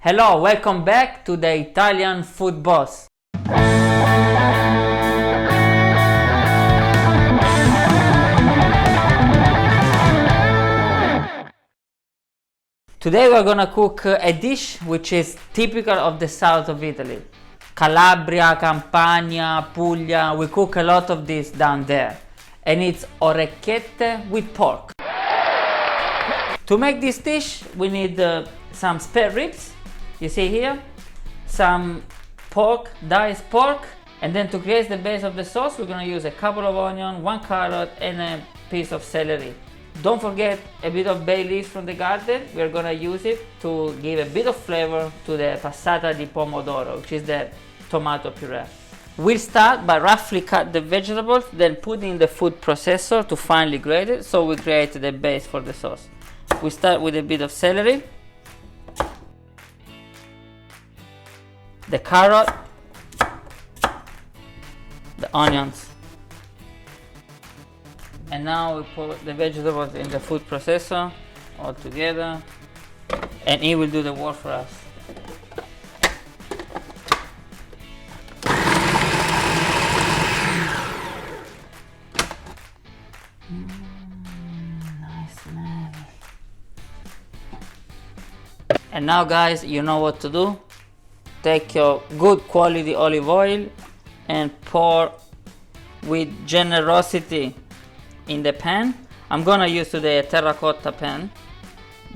Hello, welcome back to the Italian Food Boss. Today we're gonna cook a dish which is typical of the south of Italy. Calabria, Campania, Puglia, we cook a lot of this down there. And it's orecchiette with pork. To make this dish, we need some spare ribs, you see here, some pork, diced pork, and then to create the base of the sauce, we're gonna use a couple of onions, 1 carrot, and a piece of celery. Don't forget a bit of bay leaves from the garden. We're gonna use it to give a bit of flavor to the passata di pomodoro, which is the tomato puree. We'll start by roughly cut the vegetables, then put in the food processor to finely grate it, so we create the base for the sauce. We start with a bit of celery, the carrot, the onions, and now we put the vegetables in the food processor all together, and it will do the work for us. Nice smell. And now guys, you know what to do. Take your good quality olive oil and pour with generosity in the pan. I'm gonna use today a terracotta pan,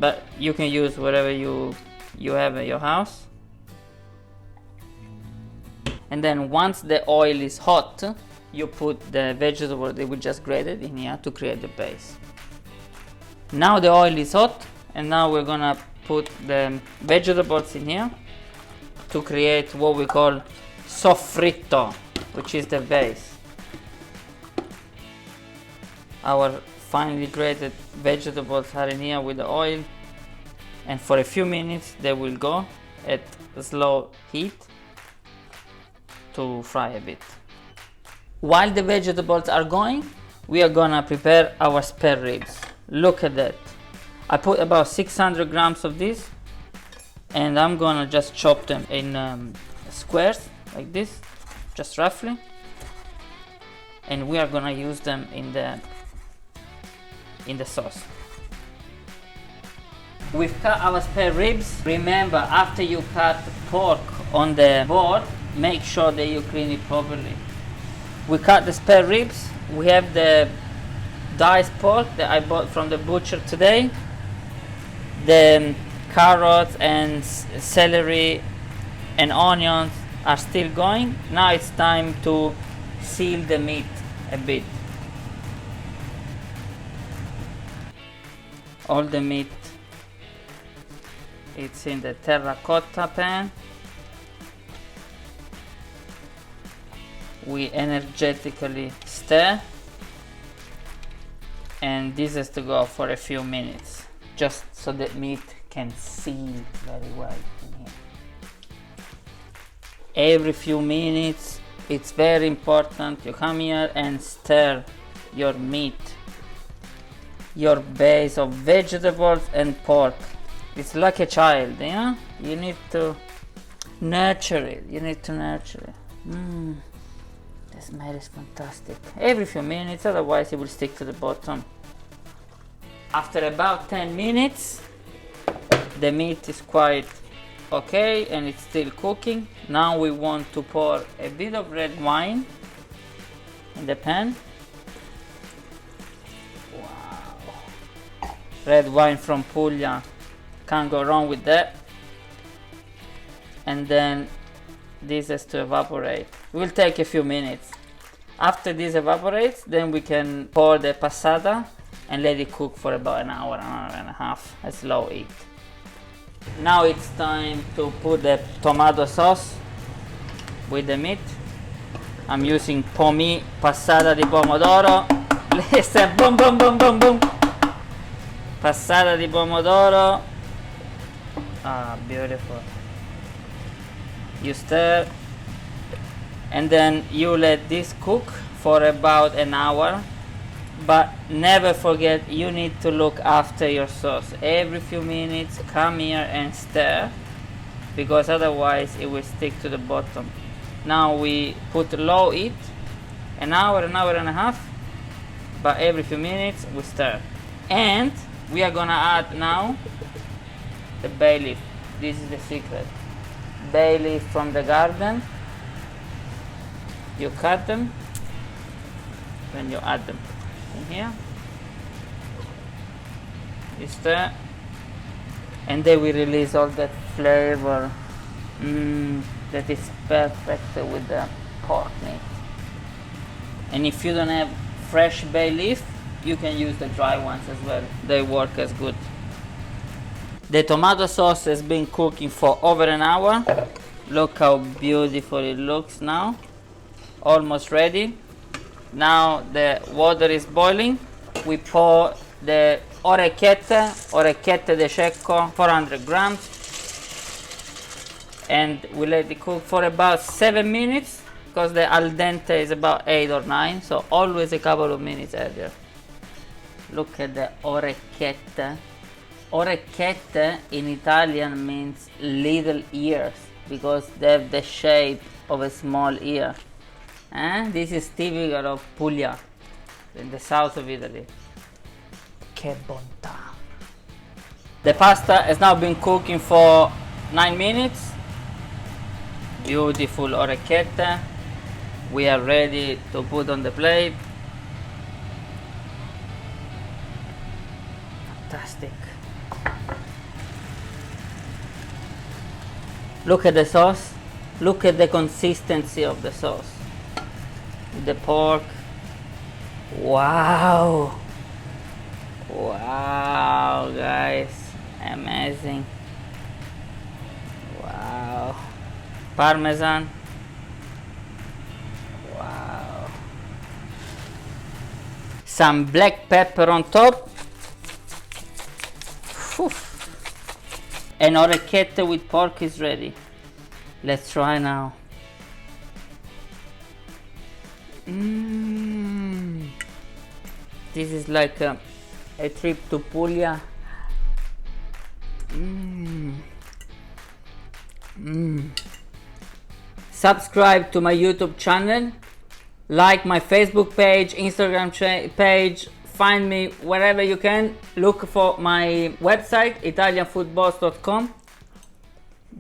but you can use whatever you have at your house. And then once the oil is hot, you put the vegetable that we just grated in here to create the base. Now the oil is hot, and now we're gonna put the vegetables in here to create what we call soffritto, which is the base. Our finely grated vegetables are in here with the oil, and for a few minutes they will go at slow heat to fry a bit. While the vegetables are going, we are gonna prepare our spare ribs. Look at that. I put about 600 grams of this, and I'm gonna just chop them in squares like this, just roughly, and we are gonna use them in the sauce. We've cut our spare ribs. Remember, after you cut pork on the board, make sure that you clean it properly. We cut the spare ribs. We have the diced pork that I bought from the butcher today. The carrots and celery and onions are still going. Now it's time to seal the meat a bit. All the meat, it's in the terracotta pan. We energetically stir, and this has to go for a few minutes, just so that meat can seal very well in here. Every few minutes, it's very important, you come here and stir your meat, your base of vegetables and pork. It's like a child, you know? You need to nurture it, The smell is fantastic. Every few minutes, otherwise it will stick to the bottom. After about 10 minutes, the meat is quite okay and it's still cooking. Now we want to pour a bit of red wine in the pan. Wow. Red wine from Puglia, can't go wrong with that. And then this has to evaporate. It will take a few minutes. After this evaporates, then we can pour the passata and let it cook for about an hour and a half at slow heat. Now it's time to put the tomato sauce with the meat. I'm using passata di pomodoro. Listen, boom, boom, boom, boom, boom. Passata di pomodoro. Ah, beautiful. You stir, and then you let this cook for about an hour. But never forget, you need to look after your sauce. Every few minutes, come here and stir because otherwise it will stick to the bottom. Now we put low heat, an hour and a half, but every few minutes we stir. And we are gonna add now the bay leaf. This is the secret. Bay leaf from the garden. You cut them, then you add them in here. You stir, and they will release all that flavor that is perfect with the pork meat. And if you don't have fresh bay leaf, you can use the dry ones as well. They work as good. The tomato sauce has been cooking for over an hour. Look how beautiful it looks now. Almost ready. Now the water is boiling. We pour the orecchiette de cecco, 400 grams. And we let it cook for about 7 minutes, because the al dente is about 8 or 9, so always a couple of minutes earlier. Look at the orecchiette. Orecchiette in Italian means little ears, because they have the shape of a small ear. This is typical of Puglia, in the south of Italy. Che bontà! The pasta has now been cooking for 9 minutes. Beautiful orecchiette. We are ready to put on the plate. Fantastic. Look at the sauce. Look at the consistency of the sauce. The pork. Wow. Wow, guys. Amazing. Wow. Parmesan. Wow. Some black pepper on top. Whew. An orecchiette with pork is ready. Let's try now. This is like a trip to Puglia. Subscribe to my YouTube channel. Like my Facebook page, Instagram page. Find me wherever you can. Look for my website, italianfoodboss.com.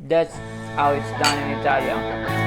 That's how it's done in Italian.